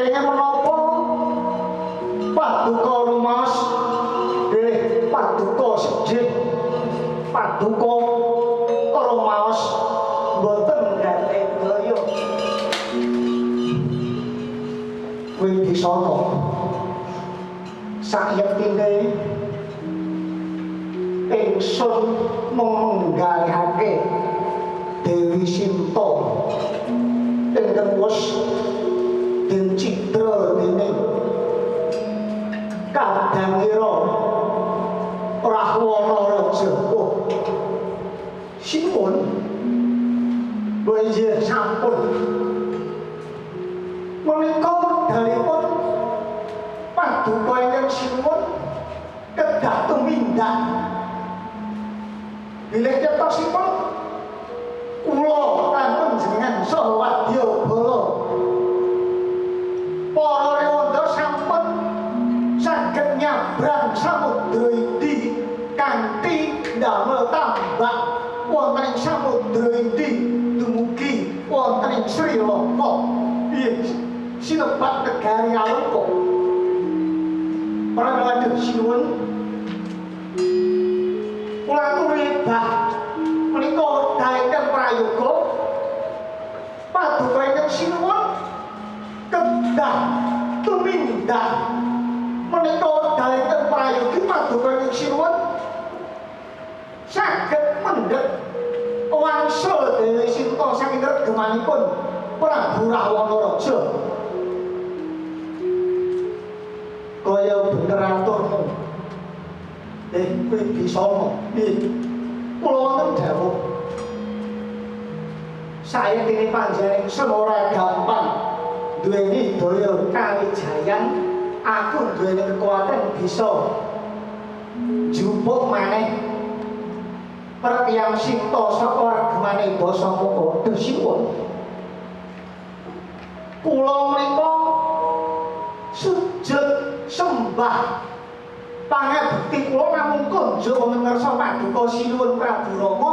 Kenging menapa paduka rumaos paduka sedhih paduka rumaos boten gatek daya Wibisana sayektine ingsun menggalihake Dewi Sinta ingkang wis den citra dening kadhangira Rahwana Raja. Sinuwun Boyo sampun menika wekdalipun paduka ingkang sinuwun kedah tumindak bilih cetosipun kula lan panjenengan saha wadyabala para rewanda sampun saged nyabrang samudra Indi kanthi damel tambak wonten ing samudra Indi dumugi wonten ing Sri Rama sinebat negari Alengka. Para wadon sinuwun kula aturi bah menika wekdal ingkang prayoga paduka ingkang sinuwun kedah tumindak menika wekdal ingkang prayogi paduka ingkang sinuwun saged mendhet wangsul Dewi Sinta saking regemanipun Prabu Rahwana Raja. Kaya bener aturmu Wibisana kula wonten dawuh sayektine panjenengan ora gampang duweni daya kawijayan aku duweni kekuatan bisa njupuk maneh Pertiyang Sinta saka regemane basa Moko Sinuwun kula menika sujud sembah pangabekti kula namung kunjuk ngersa paduka sinuwun Prabu Rama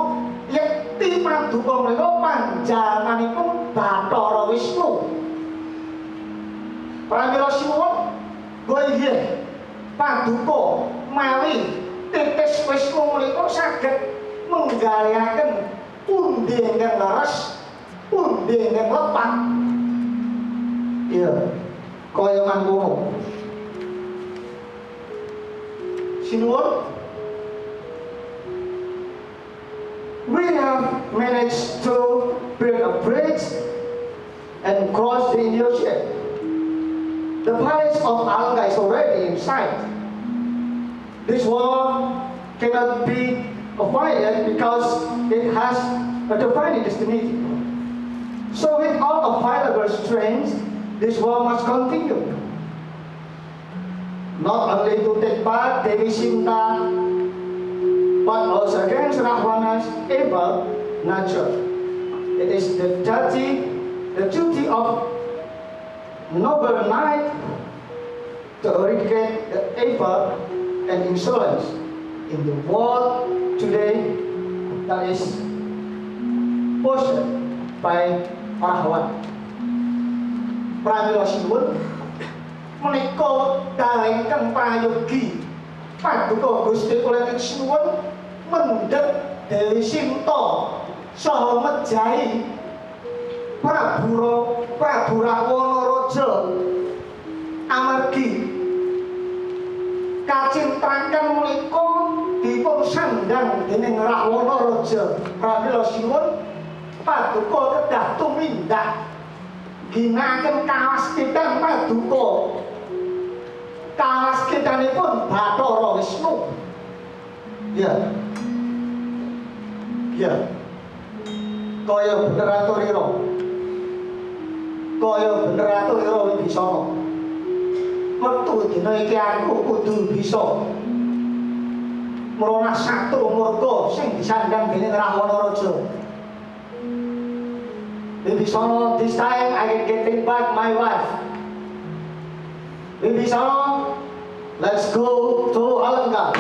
yekti paduka menika panjenenganipun Bathara Wisnu. Pramila sinuwun nggih paduka mawi titis Wisnu menika saged menggalihaken pundi ingkang leres pundi ingkang lepat. Iya kaya mangkono sinuwun we have managed to build a bridge and cross the Indian Ocean. The palace of Alengka is already in sight. This wall cannot be avoided because it has a defined destiny. So with all available strength, this war must continue. Not only to take part Dewi Sinta, but also against Rahwana's evil nature. It is the duty of noble knight to eradicate the evil and insolence in the world today that is pushed by Rahwana. Pramila sinuwun menika wekdal ingkang prayogi paduka Gusti kula ingkang sinuwun mendhet Dewi Sinta saha mejahi Prabu Rahwana Raja amargi kacintrakan menika dipun sandhang dening Rahwana Raja. Pramila sinuwun paduka kedah tumindak ginakaken kawaskitan paduka kawaskitanipun Bathara Wisnu. Ya kaya bener aturira Wibisana metu dina iki aku kudu bisa mronas satru murka sing disandhang dening Rahwana Raja. Wibisana, this time I can get back my wife. Wibisana, let's go to Alengka.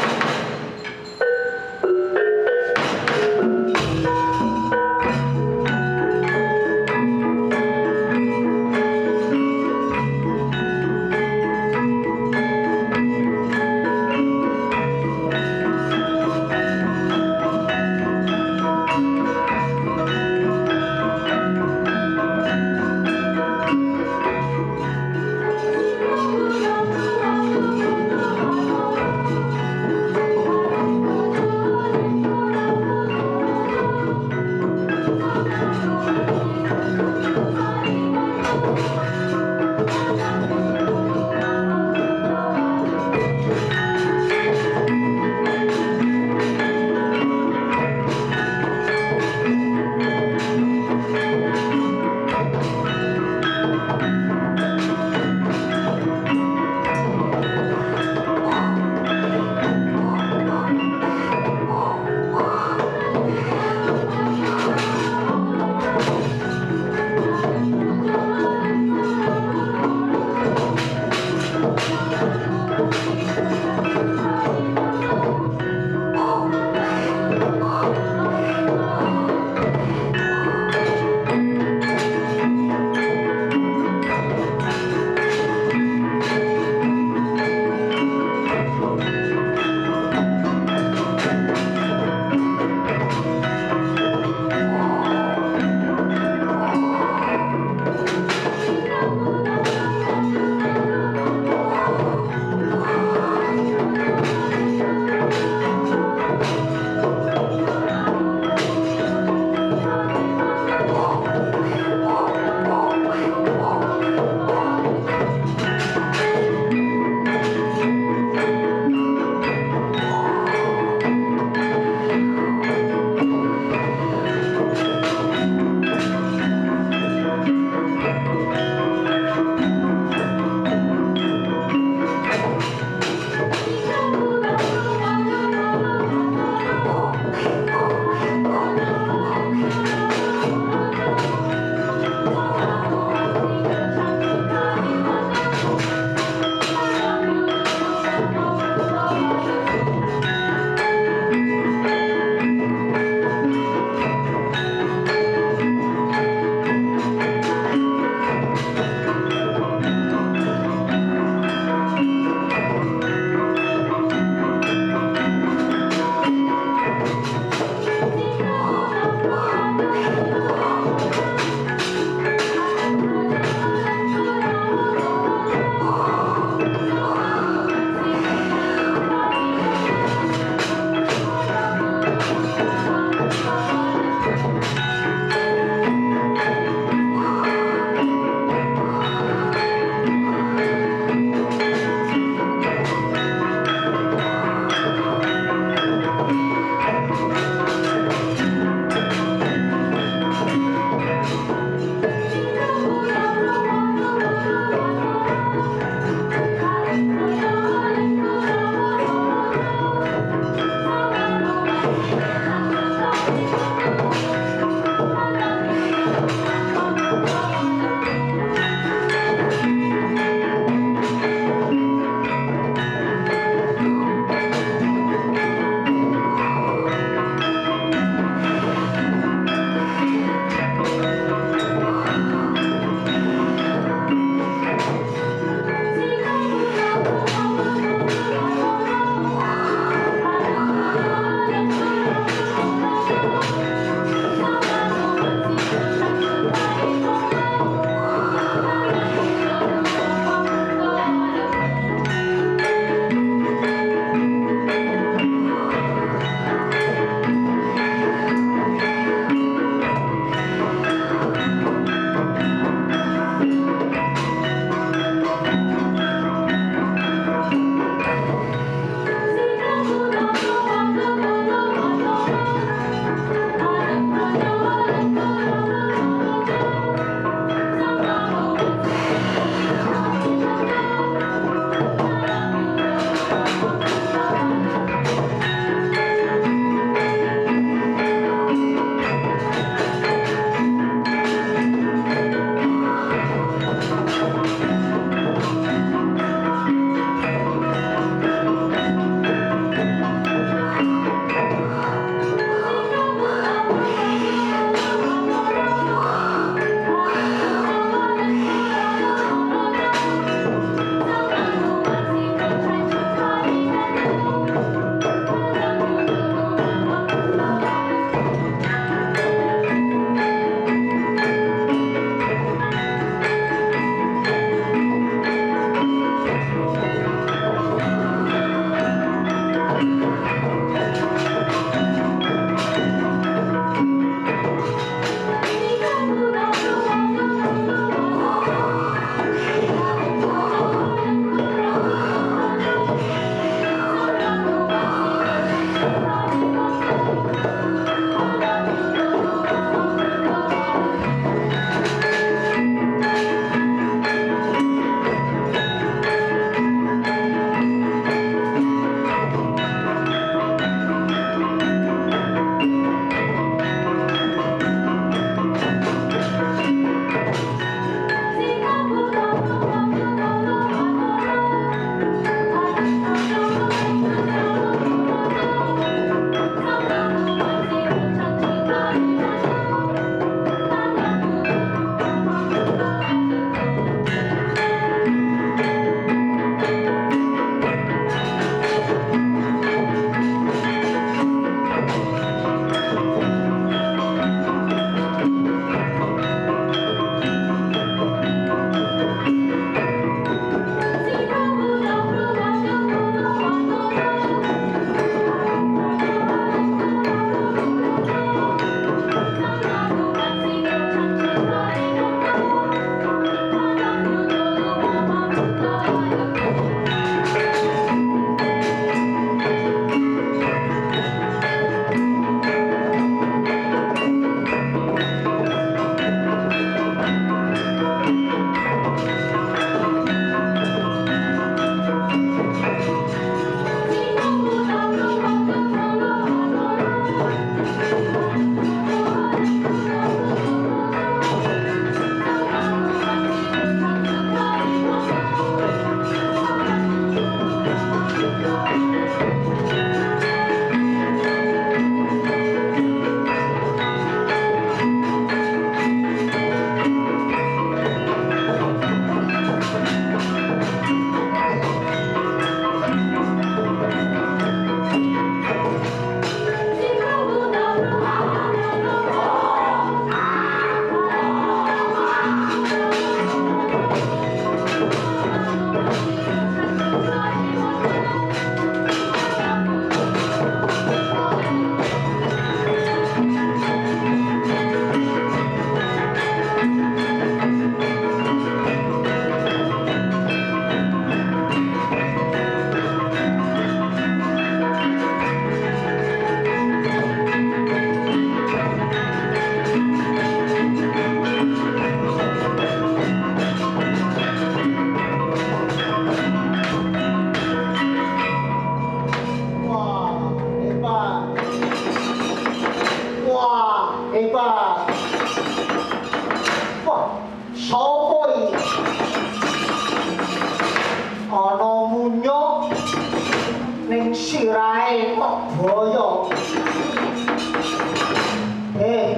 boyo.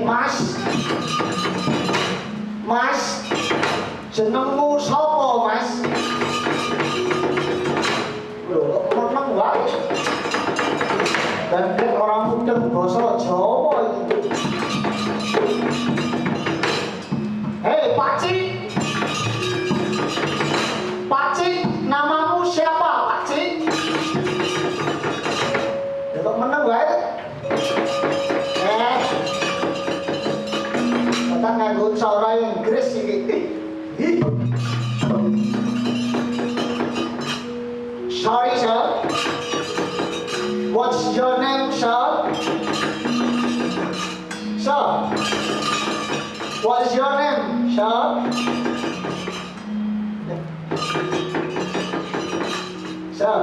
Mas. Mas, jenengmu sapa, Mas? Lho, meneng wae. Dan orang mudeng basa Jawa iki. Hei, Pakcik. Pakcik, namamu siapa, Pakcik? Kok meneng wae? Kita nganggo cara Inggris iki. Sorry, sir. What's your name, sir? Sir. What is your name, sir? Sir.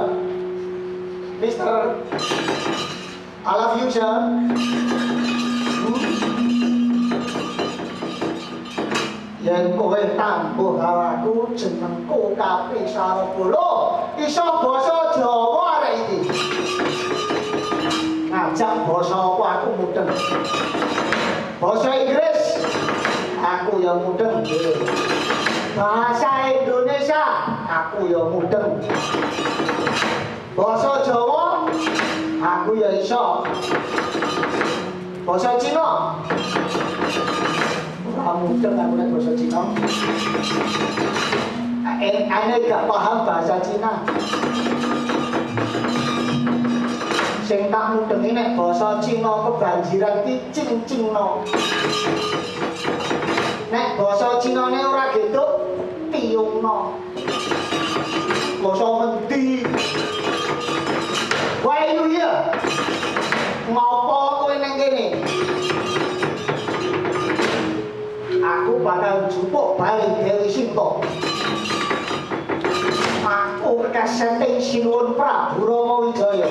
Mister. I love you, sir. Yen kowe tambuh karo jenengku kaping 20 iso basa Jawa arek iki. Ngajak basa apa aku mudeng. Basa Inggris aku ya mudeng. Bahasa Indonesia aku ya mudeng. Basa Jawa aku ya iso. Basa Cina mudeng aku nek bahasa Cina. Ane gak paham bahasa Cina. Sing tak mudengi nek bahasa Cina kebanjiran ki cing-cingno. Nek bahasa Cinane ora geduk tiungno. Basa endi? Why you here? Ngopo kowe nang kene? Aku bakal jupuk balik Dewi Sinta. Aku kesenting sinuwun Prabu Rama Wijaya.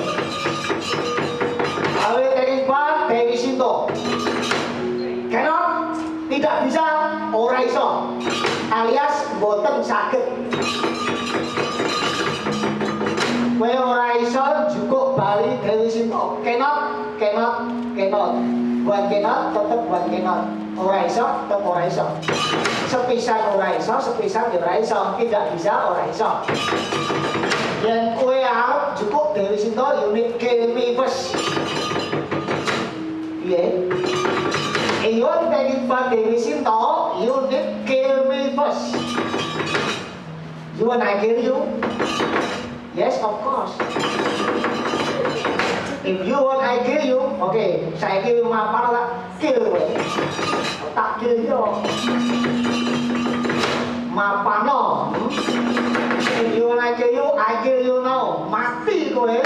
Awit terimbang Dewi Sinta. Cannot, tidak bisa, ora iso. Alias boten saged. Kowe ora iso jupuk balik Dewi Sinta. Cannot. Buat cannot, tetep buat cannot. Ora iso, tetep ora iso. Sepisan ora iso, sepisan ora iso. Tidak bisa, ora iso. Yen kowe arep jupuk Dewi Sinta, you need kill me first. Piye? Eyon pengen pak Dewi Sinta, you need kill me first. You want I kill you? Yes, of course. If you want I kill you, okay, saya kill mapan lah, kill, tak kill yo, mapano. If you want I kill you now, mati kowe.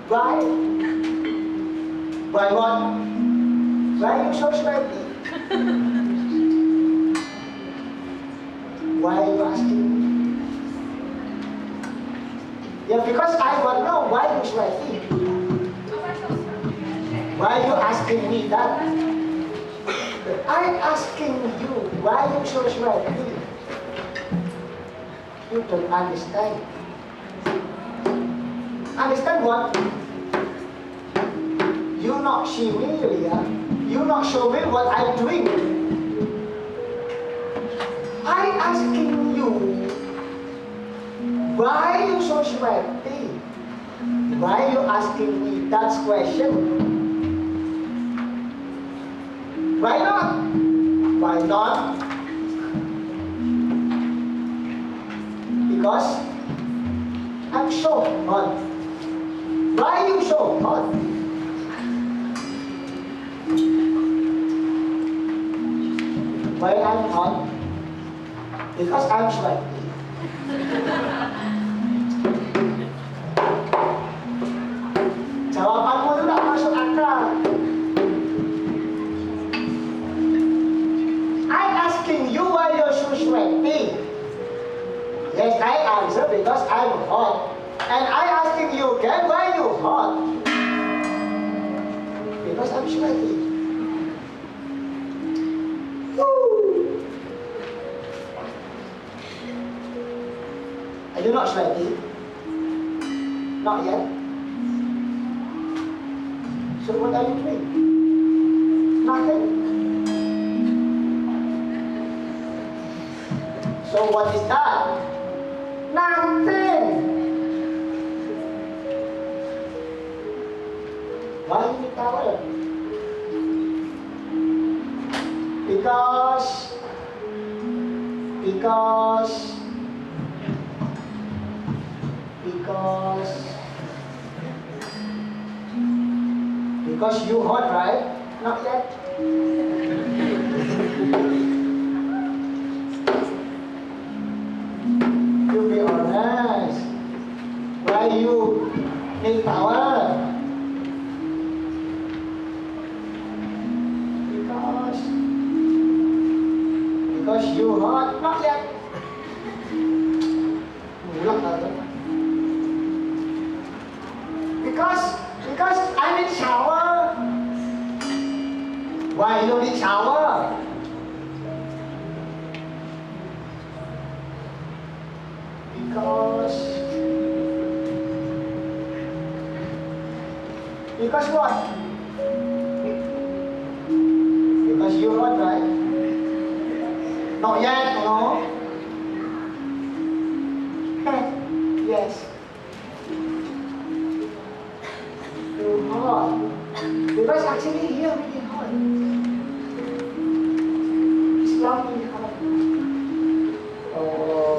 Why? Why what? Why are you so sweaty? Why are you asking me? Yeah, because I want to know why you sweaty. Why are you asking me that? I'm asking you why you so sweaty. You don't understand. Understand what? You not see me here. You not show me what I'm doing. I'm asking you why you so sweaty. Why you asking me that question? Why not? Why not? Because I'm so hot. Why you so hot? Why I'm hot? Because I'm sweaty. Jawabanmu itu tak masuk akal. I'm asking you why you're so sweaty. Yes, I answer because I'm hot. And I asking you again, why you hot? Because I'm sweaty. Woo. Are you not sweaty? Not yet. So what are you doing? Nothing. So what is that? Nothing. Why you need towel? Because you hot, right? Not yet. You be honest. Why you need towel? Because you hot, not yet. Because I need shower. Why you need shower? Because what? Because you hot, right? Not yet, no? Yes. Too hot. Because actually here really hot. It's lovely hot. Oh.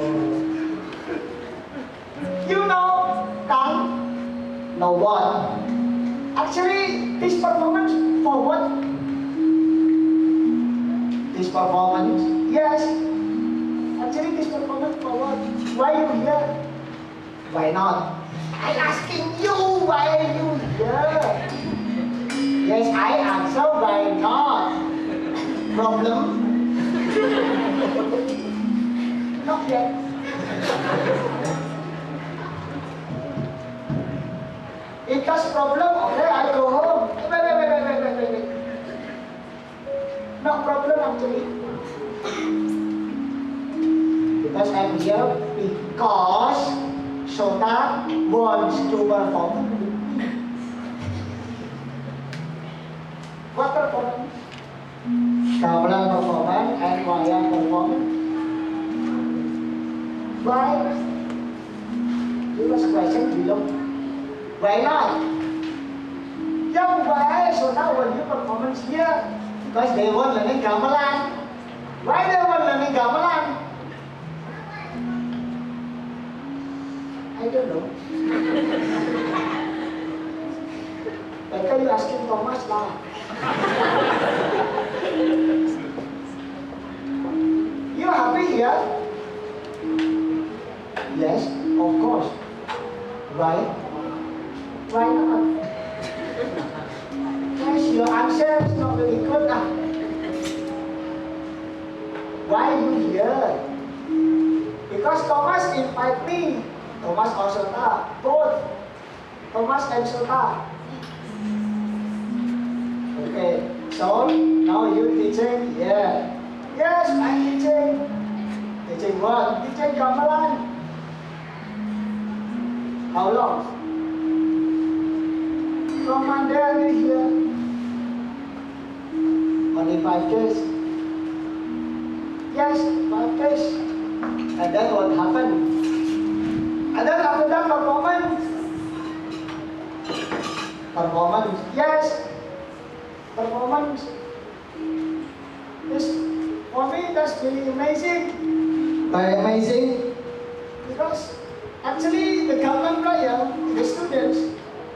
You know, Kang? Know what? Actually, this performance for what? This performance? Yes. Actually, this performance for what? Why you here? Why not? I'm asking you, why are you here? Yes, I answer, why not? Problem? Not yet. If that's problem, okay, I go home. Wait. No problem actually. Because I'm here because SOTA wants to perform. What performance? Gamelan performance and wayang performance. Why? This was question below. Why not? Yeah, why SOTA want you performance here? Because they want learning gamelan. Why they want learning gamelan? I don't know. Better you asking Thomas lah. Why? Why not? Yes, your answer is not very good. Why you here? Because Thomas invite me. Thomas or SOTA. Both. Thomas and SOTA. Okay. So now you teaching? Yeah. Yes, I'm teaching. Teaching what? Teaching gamelan. How long? From Monday until here. Only 5 days. Yes, 5 days. And then what happened? And then after that performance. Performance. Yes. Performance. This, for me, that's really amazing. Very amazing. Because actually the gamelan player, the students,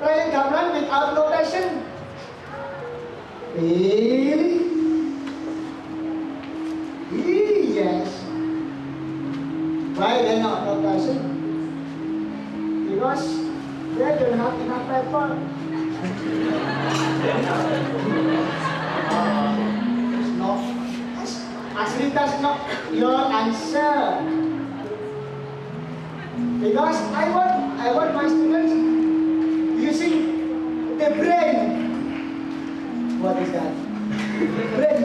playing gamelan without notation. Really? Yes. Why they not notation? Because they don't have enough paper. It's not. Actually, that's not your answer. Because I want my students using the brain. What is that? Brain.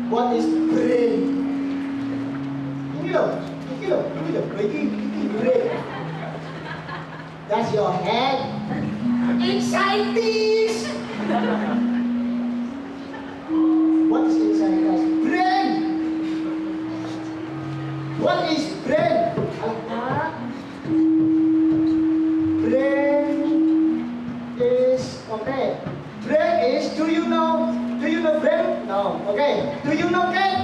What is brain? Ini loh, brain. That's your head. Inside this. What is inside us? Brain. What is brain? Brain is okay. Brain is. Do you know brain? No. Okay. Do you know cake?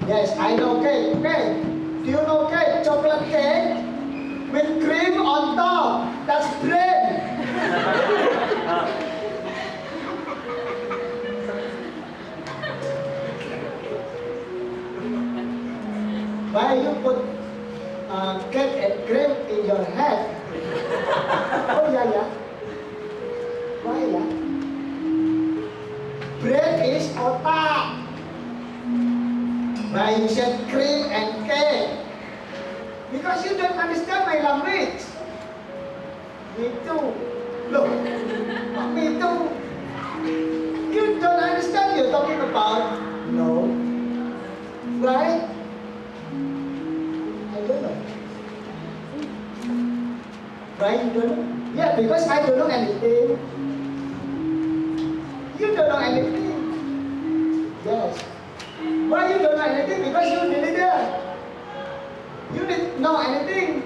Yes, I know cake. Okay. Do you know cake? Chocolate cake with cream on top. That's brain. Why you put cake and cream in your head? Oh yeah. Why yeah? Brain is otak. Why you said cream and cake? Because you don't understand my language. Me too. Look, me too. You don't understand you're talking about? No. Right? I don't know. Right? You don't know? Yeah, because I don't know anything. You don't know anything. Yes. Why you don't know anything? Because you the leader. You didn't know anything.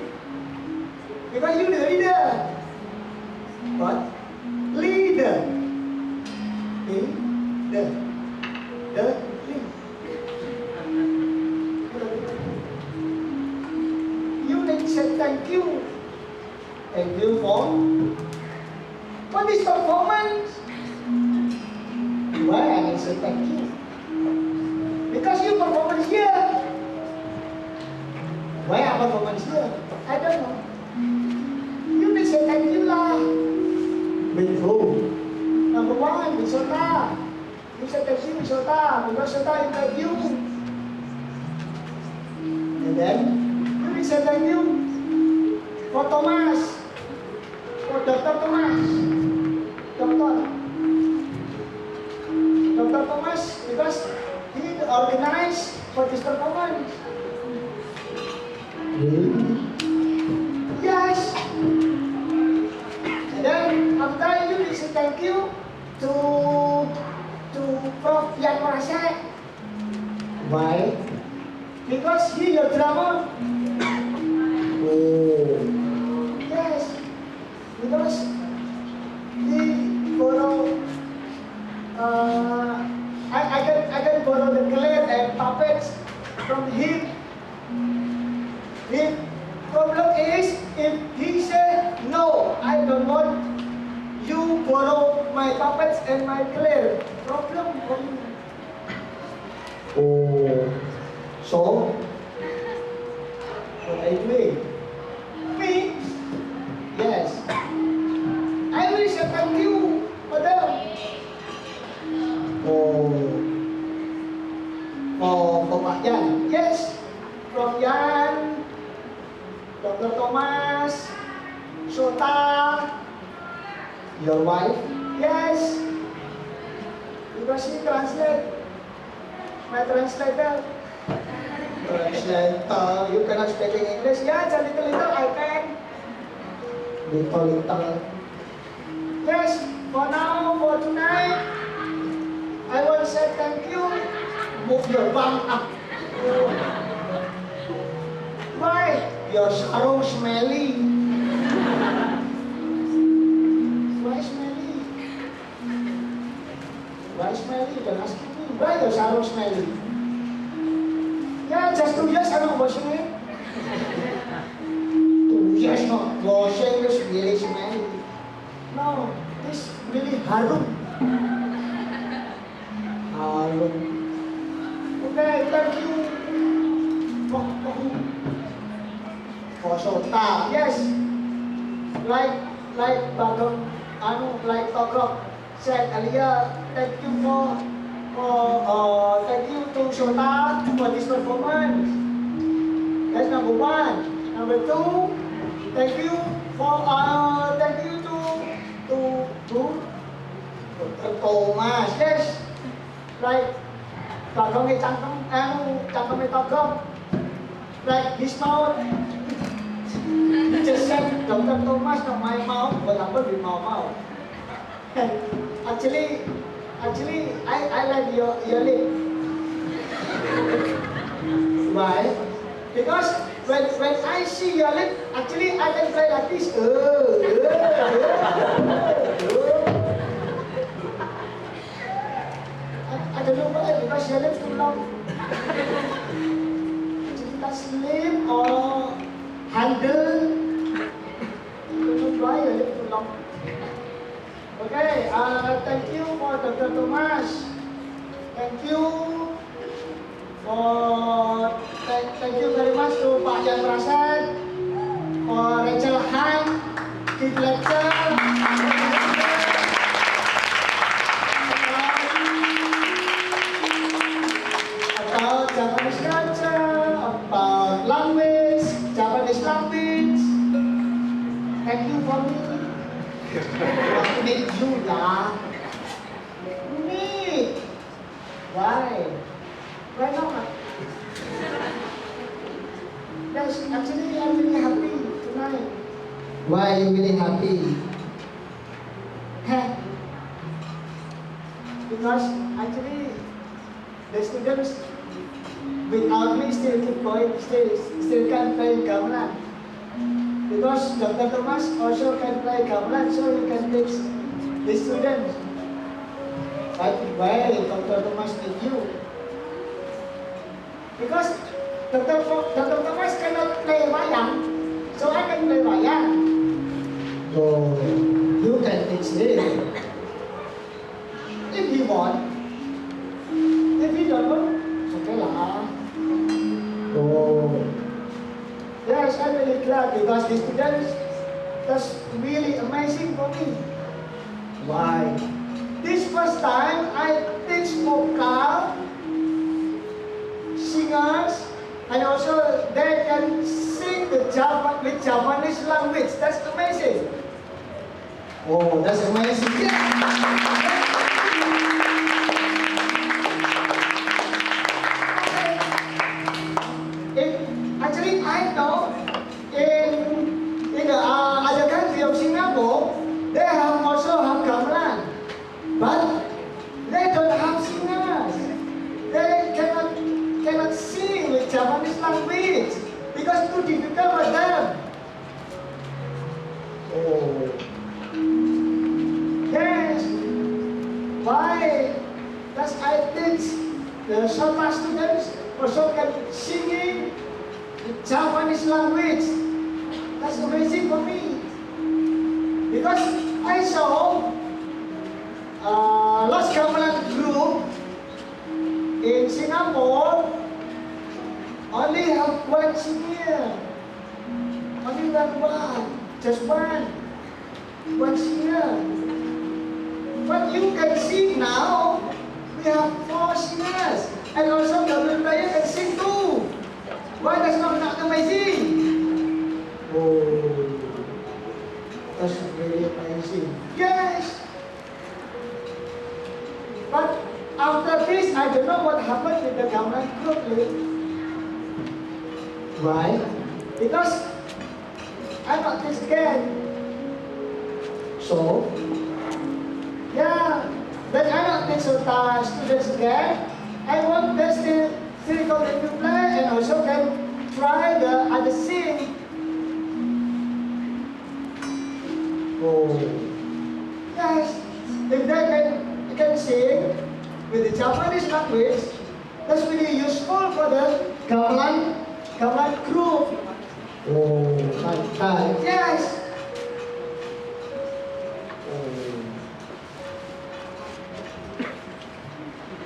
Because you the leader. What? Leader. The leader. You need to say thank you. Thank you for what is performance? Why I need to say thank you? Because you performance here. Why I performance here? I don't know. You need to say thank you lah. With who? Number one, with SOTA. You say thank you with SOTA because SOTA invite you. And then you need to say thank you for Thomas. For Dr. Thomas. Dr. Thomas because he organized for this performance. Yes. And then after you need to say thank you to Prof. Jan Mrazek. Why? Because he your drummer. Oh. Yes. Because he borrow I can borrow the clay and puppets from him. The problem is if he said no, I don't want you borrow my puppets and my clay. Problem for you. Oh, so What are you doing? Me? Yes. I will say thank you, madam. For Pak Jan. Yes. From Jan, Dr. Thomas, SOTA, your wife. Yes. Because she translate. My translator. Translator. You cannot speak in English. Yes, a little I can. Little. Yes, for now, for tonight, I will say thank you. Move your bum up. Why? Your sarong smelly. Why smelly? Why smelly? Don't ask me. Why your sarong smelly? Yeah, just 2 years I'm not washing it. 2 years not washing is really smelly. No, this really harum. Harum. Okay, thank you. For SOTA, yes. Like Togrok said earlier, thank you thank you to SOTA for this performance. That's number 1. Number 2, thank you to Thomas. Yes, like cangkeme Togrok, like his mouth. He just said Dr. Thomas, not my mouth, but I'm going to be my mouth. Actually, I like your lip. Why? Because when I see your lip, actually I can play like this. I don't know why, because your lips too long. Actually, that's lip or handle. I don't know why your lips too long. Okay, thank you for Dr. Thomas. Thank you very much to Pak Jan Mrazek, for Rachel Han, Kid Lecture, about Japanese culture, about language, Japanese language. Thank you for me. Meet you lah. Meet. Why? Why not? Yes, actually I'm really happy tonight. Why are you really happy? Because actually the students without me still keep going, still can play gamelan. Because Dr. Thomas also can play gamelan, so you can teach the students. But why Dr. Thomas need you? Because Dr. Thomas cannot play wayang, so I can play wayang. So you can teach him. If he want. If he don't want, okay lah. Oh. Yes, I'm really glad because the students, that's really amazing for me. Why? This first time I teach vocal, singers, and also they can sing with Javanese language. That's amazing. Oh, that's amazing. Actually, I know in the other country of Singapore, they also have gamelan, but they don't have singers. They cannot sing with Japanese language because it's too difficult for them. Oh, yes. Why? Because I teach the SOTA students also can singing Japanese language. That's amazing for me. Because I saw last gamelan group in Singapore only have one singer. than one. Just one. One singer. But you can sing now. We have 4 singers. And also the double player can sing too. Why that's not amazing? Oh, that's very amazing. Yes. But after this, I don't know what happened with the gamelan group. Why? Because I'm not this again. So, yeah, but I don't think SOTA students again. I want them still continue to play and also can try the other sing. Oh, yes, if they can sing with the Japanese language, that's really useful for the gamelan group. Oh, fantastic. Yes.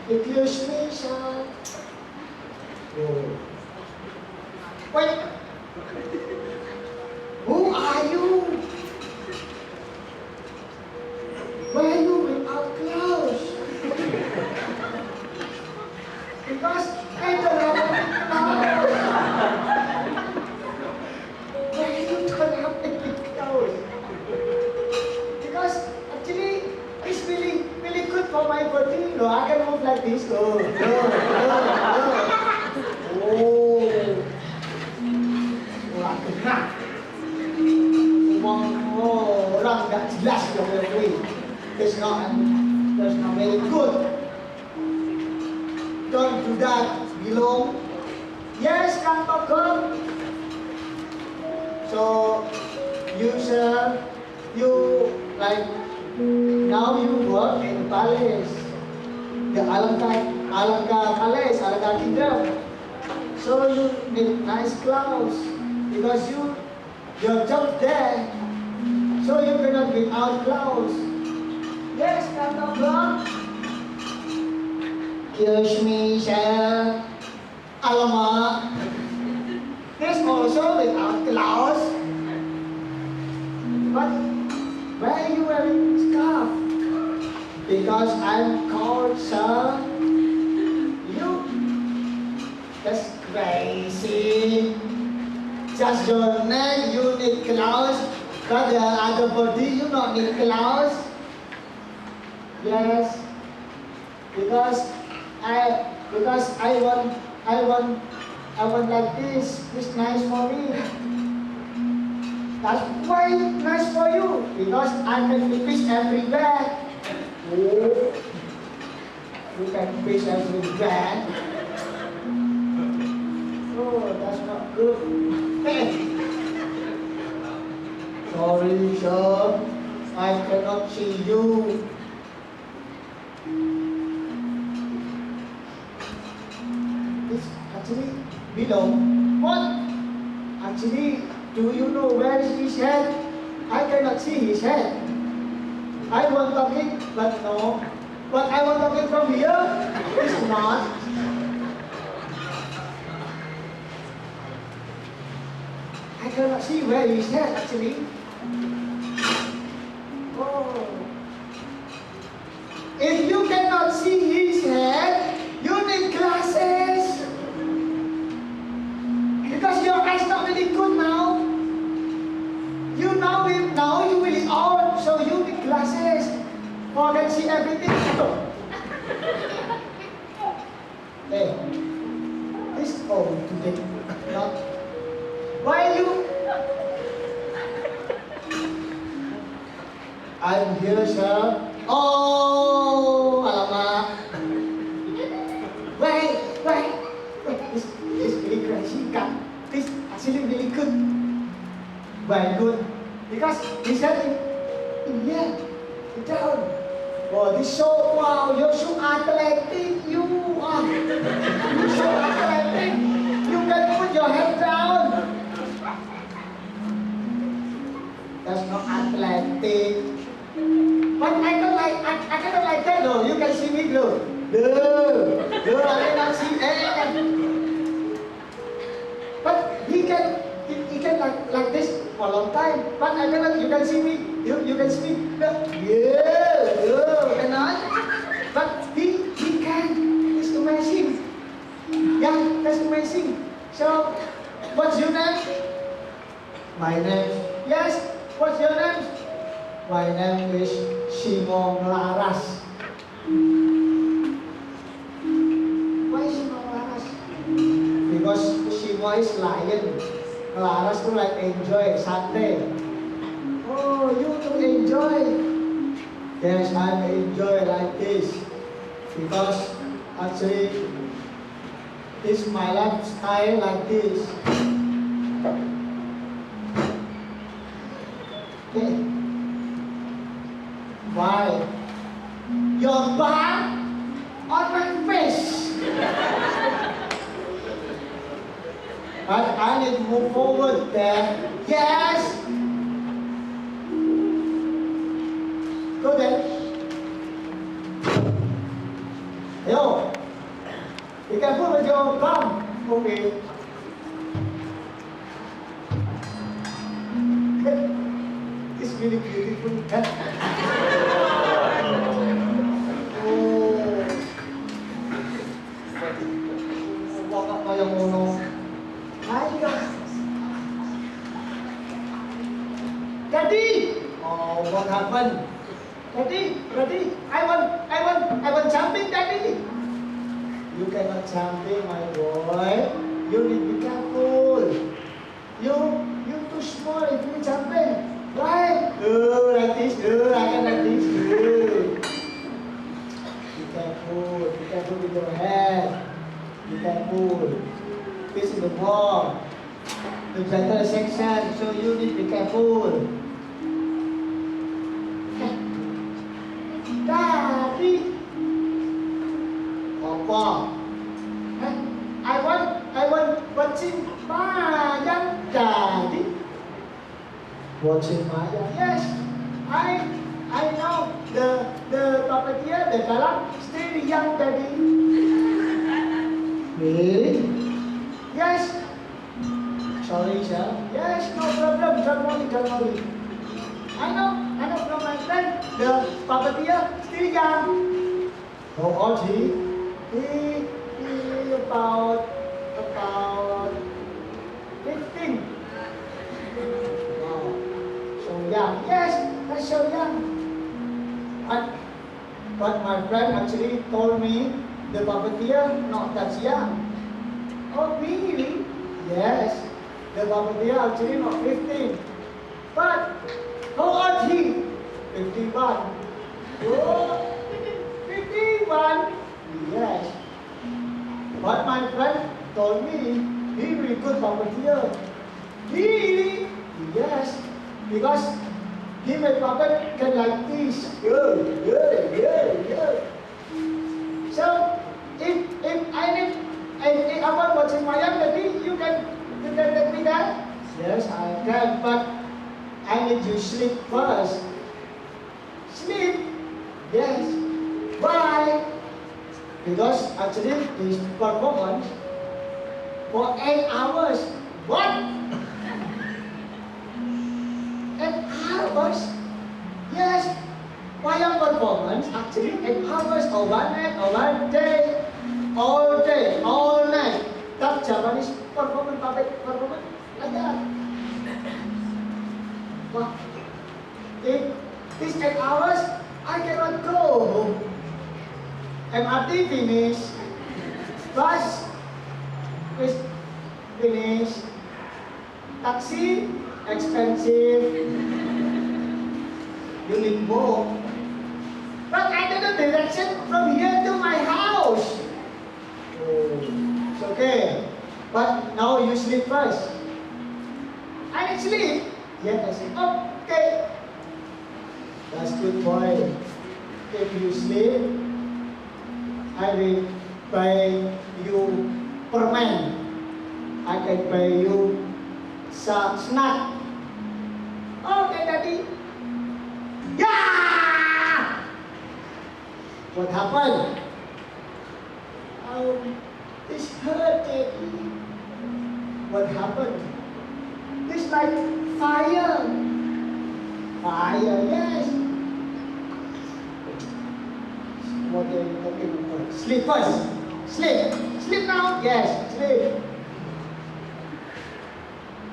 Excuse me, sir. Oh. Wait. Who are you? Why are you without clothes? Because I don't have clothes. Why you don't have any clothes? Because actually it's really good for my body. No, I can move like this. Oh. Orang nggak jelas yang ini. That's not very good. Don't do that, below. Yes, Kang Togong. So, you sir, you like now you work in palace, the Alengka palace, Alengka kingdom. So you need nice clothes because your job there. So you cannot be without clothes. Yes, Kang Togong. Excuse me, sir. Alamak. This also without clothes. But why are you wearing scarf? Because I'm cold, sir. That's crazy. Just your neck, you need clothes. But the other body, you don't need clothes. Yes. Because I want like this. It's nice for me. That's why nice for you. Because I can fish everywhere. Oh, you can fish everywhere. Oh, that's not good. Sorry, sir. I cannot see you. It's actually below. What? Actually, do you know where is his head? I cannot see his head. I want talking, but no. But I want talking from here. It's not. I cannot see where his head actually. Oh. If you cannot see his head, you need glasses. Because your eyes not really good now. Now you really old, so you need glasses. For can see everything. Hey, this old today. Not. Why you? I'm here, sir. Oh, alamak. Wait. This really crazy cut. This actually really good. Why good? Because he said in here, down. Oh, this so wow, you're so athletic. You are. You're so athletic. You can put your head down. That's not athletic. But I don't like that though. You can see me glow. No, I cannot see. But he can like this for a long time. But I cannot. You can see me. You can see me. Yeah, cannot. But he can. It's amazing. Yeah, that's amazing. So, what's your name? My name. Yes. What's your name? My name is Simon Laras. Why Simon Laras? Because Simon is lion. Laras to like enjoy Sunday. Oh, you to enjoy? Yes, I enjoy like this because actually it's my lifestyle like this. Okay. Why? Your back on my face. But I need to move forward there. Yes. Go then. Yo. Be careful with your bum. Okay. It's really beautiful. Daddy! Oh, what happened? Daddy, I want jumping, Daddy. You cannot jumping, my boy. You need to be careful. You too small if you jumping. Right? Like this. I can like this. Be careful with your head. Be careful. This is the wall. The gentle section, so you need to be careful. Daddy. Papa. I want watching wayang, Daddy. Watching wayang? Yes. I know the puppeteer, the dhalang, still young, Daddy. Really? Yes. Sorry, sir. Yes, no problem. Don't worry. I know from my friend, the puppeteer, still young. How old he? He about 15. Wow. So young. Yes, that's so young. But my friend actually told me the puppeteer not that young. Oh, really? Yes. The puppeteer actually not 15. But how old he? 51. Oh, 51. Yes. But my friend told me he really good puppeteer. Really? Yes. Because he made puppet can like this. Yeah. So if I want watching wayang, Daddy, you can let me that? Yes, I can, but I need you sleep first. Sleep? Yes. Why? Because actually this performance for 8 hours. What? 8 hours? Yes. Wayang performance actually 8 hours or 1 night or 1 day, all night. That Javanese performance, puppet performance, like that. What? If these 8 hours, I cannot go home. MRT finish, bus is finish, taxi expensive. You need more. But I don't know direction from here to my house. It's okay. But now you sleep first. I need sleep. Yes. Okay. That's good boy. If you sleep, I will pay you permen. I can pay you snack. Okay, Daddy. Yeah! What happened? This hurt, Daddy. What happened? It's like fire. Fire, yes. What are you talking about? Sleep first. Sleep. Sleep now. Yes, sleep.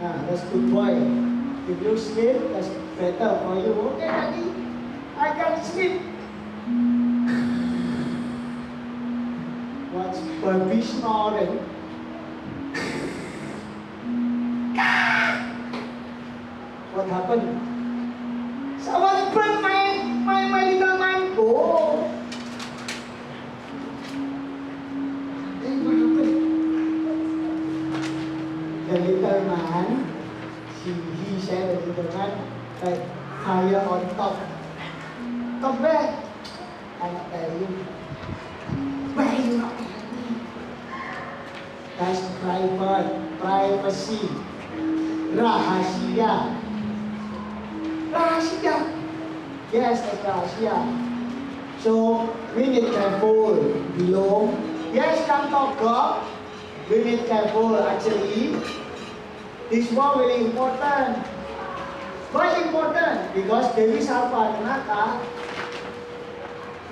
That's good boy. If you sleep, that's better for you. Okay, daddy, I can sleep. What's baby snoring? What happened? Someone bring my little man. Oh. Then what happened? The little man, he said the little man, like fire on top. Top where? I not tell you. Where you not tell me? That's private, privacy, rahasia. Rahasia. Yes, that's rahasia. So we need careful below. Yes, come talk God. We need careful actually. This one very important. Why important? Because Dewi Sinta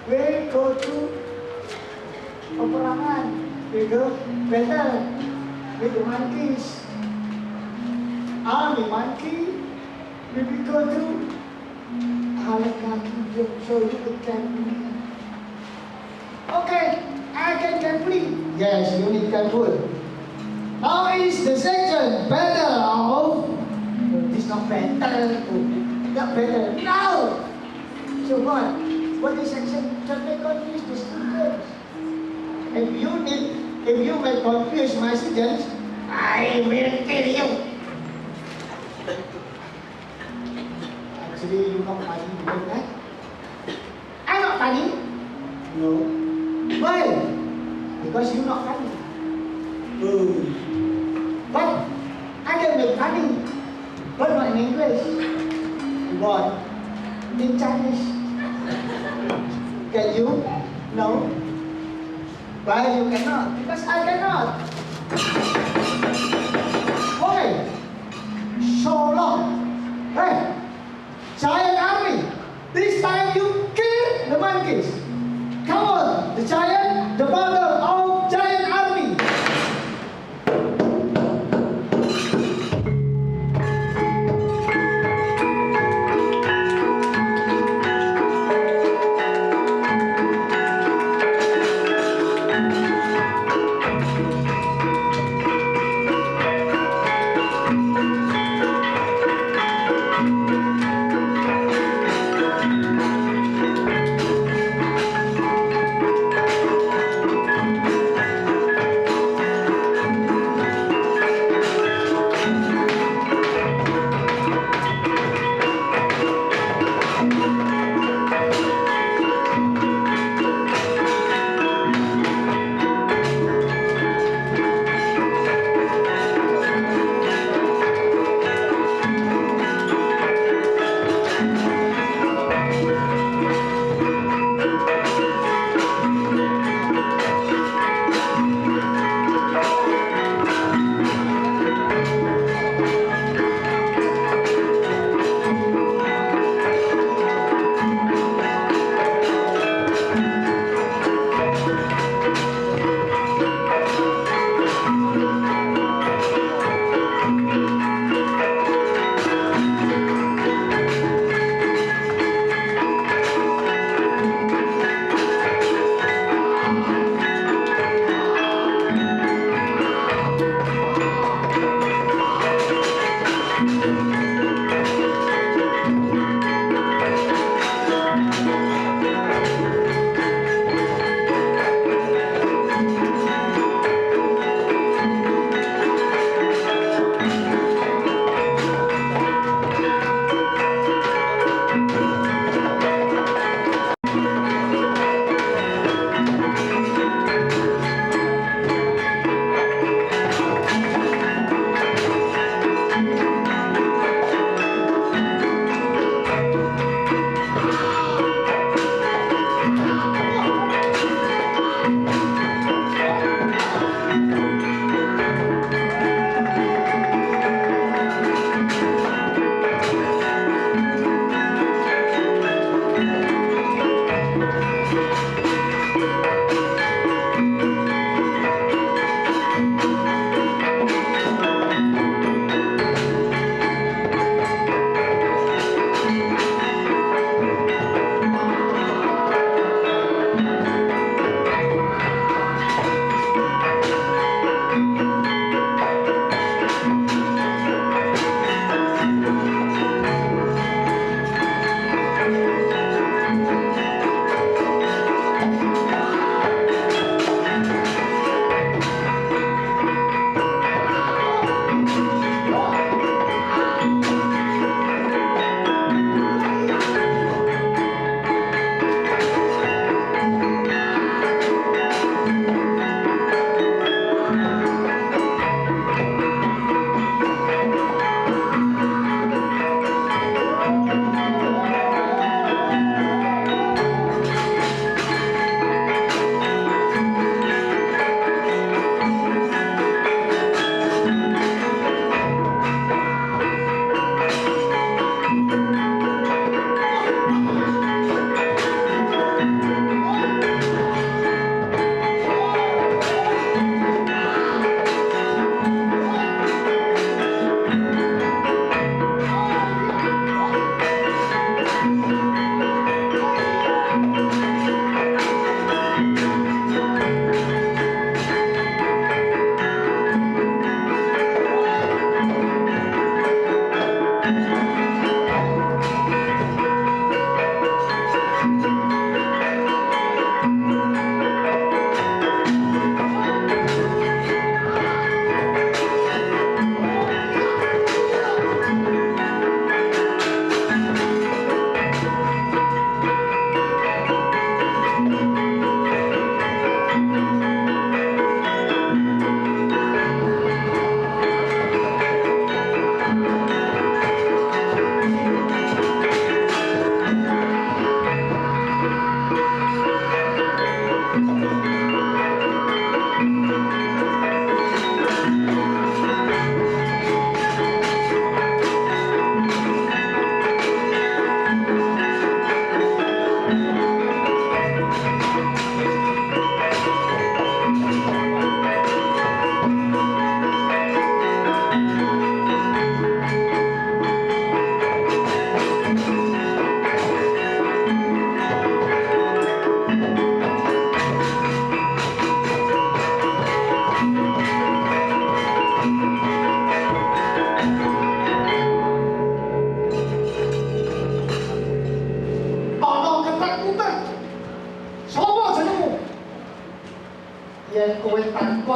will go to peperangan. We go battle with the monkeys. Army monkey. We will go to Alengka so you can carefully. Okay, I can carefully. Yes, you need careful. Now is the section battle of. It's not battle. Not battle. No. So what is section? Don't make confuse the students. If you may confuse my students, I will kill you. Actually, you not funny doing that. I'm not funny. No. Why? Because you're not funny. But I can make funny, but not in English. What? In Chinese. Can you? No. Why you cannot? Because I cannot. Why? So long. Hey, giant army. This time you kill the monkeys. Come on, the giant, the battle of giant army.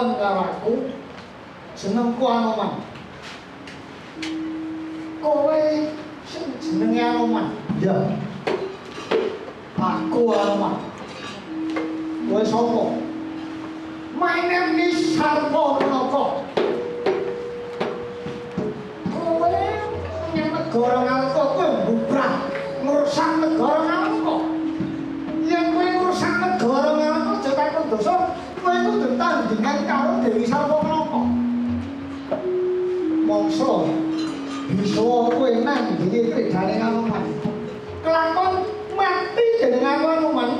lakon karo aku jenengku Anoman. Kowe sing jenenge Anoman. Ya. Aku Anoman. Kowe sapa? My name is Sarpo Menoko. Kowe nyang negara Ngalengka kowe mbubrah ngrusak negara Ngalengka. Yen kowe ngrusak negara Ngalengka aja takon dosa, kowe kudu tandingan karo Dewi Sarpo Menoko. Mongso bisa kowe nang iki kredane Anoman. Kelakon mati dening aku Anoman.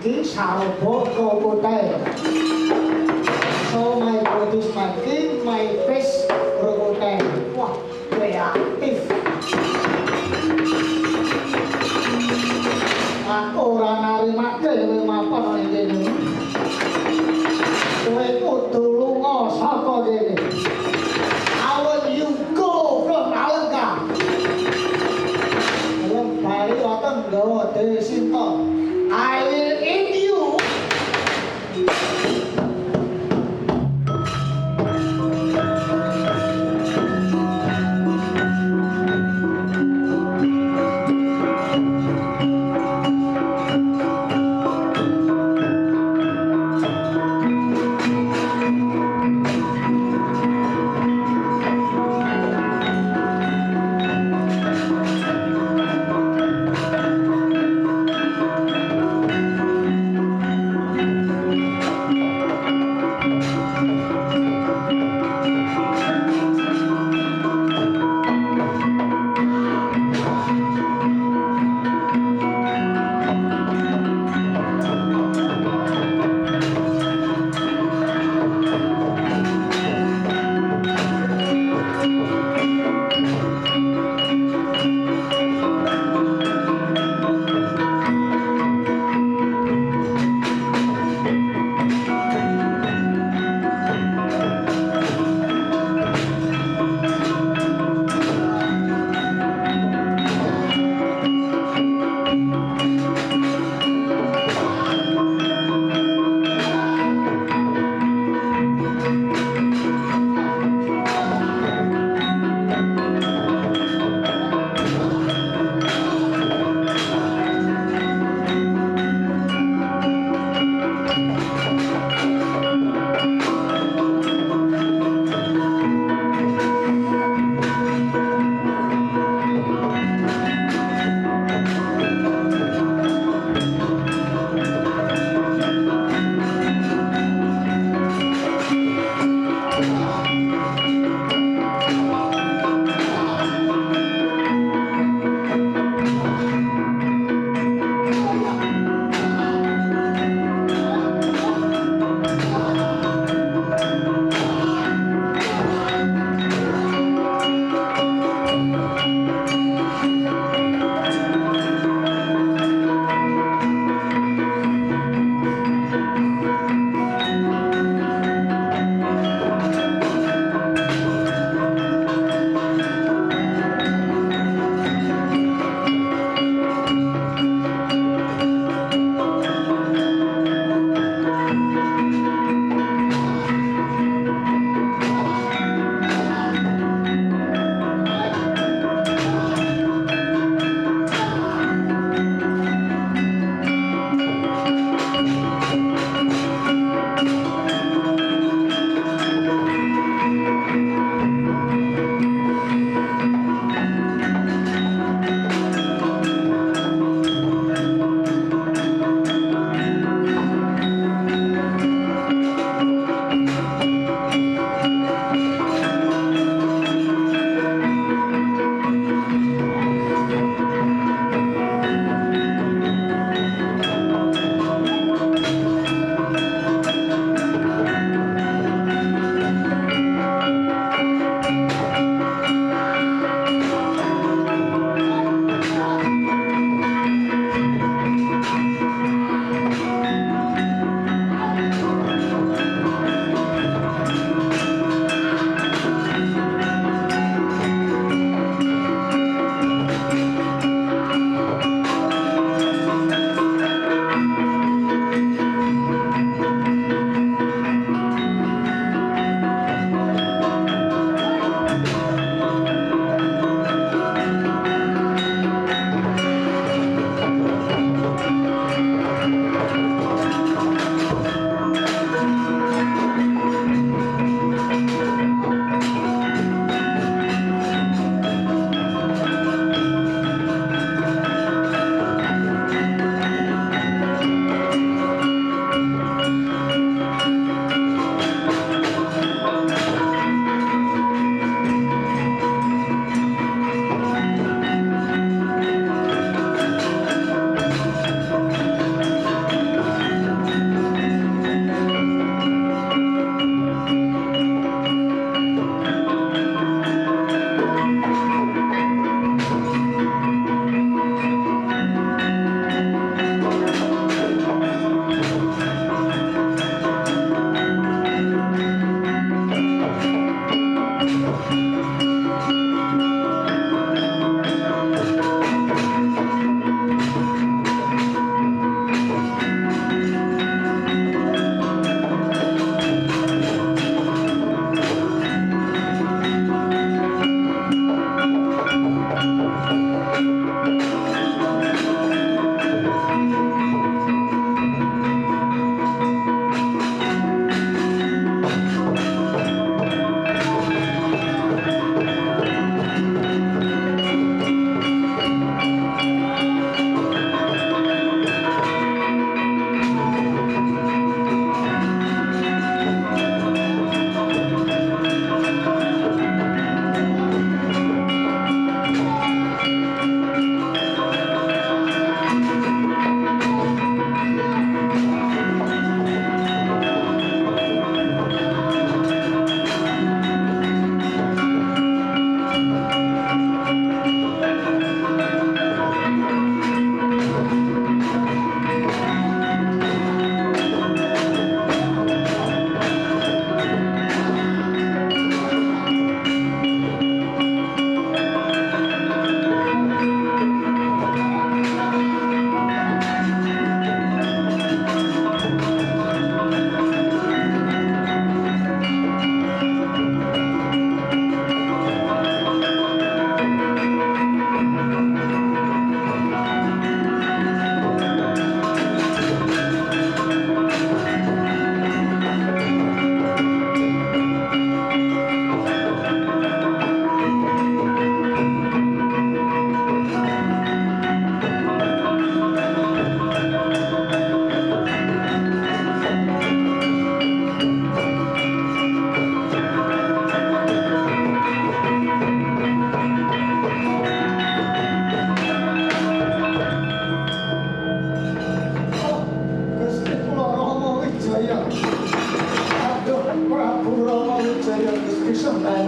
Ki Sujarwo Joko Prehatin. So my body is my king, my face krokodil. Wah, kreatif. Aku ora narimake kowe mapan ning kene. Kowe kudu lunga saka kene. I want you go from Alengka. Dalam bali wonten nggawa Dewi Sinta. I will eat you.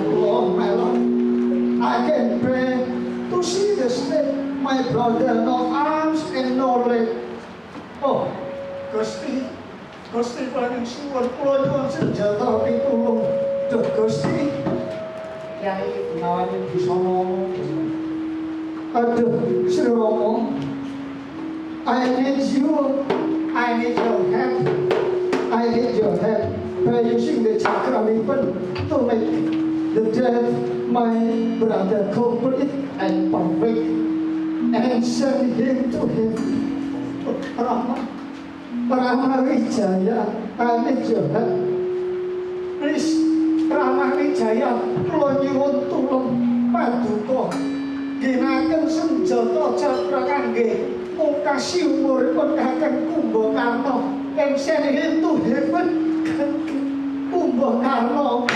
Lord, my Lord, I can pray to see the state, my brother, no arms and no leg. Oh, Gusti paling suwun kula nyuwun senjata pitulung. Duh Gusti, Kyai nawani bisa ngomong. Aduh, Sri Rama, I need you. I need your help. I need your help by using the chakra weapon to make the death my brother complete and perfect and send him to heaven. Rama Wijaya, I need your help. Please, Rama Wijaya, kula nyuwun tulung paduka. Ginaken senjata cakra kangge mungkasi umuripun Kakang Kumbakarna and send him to heaven. Kumbakarna.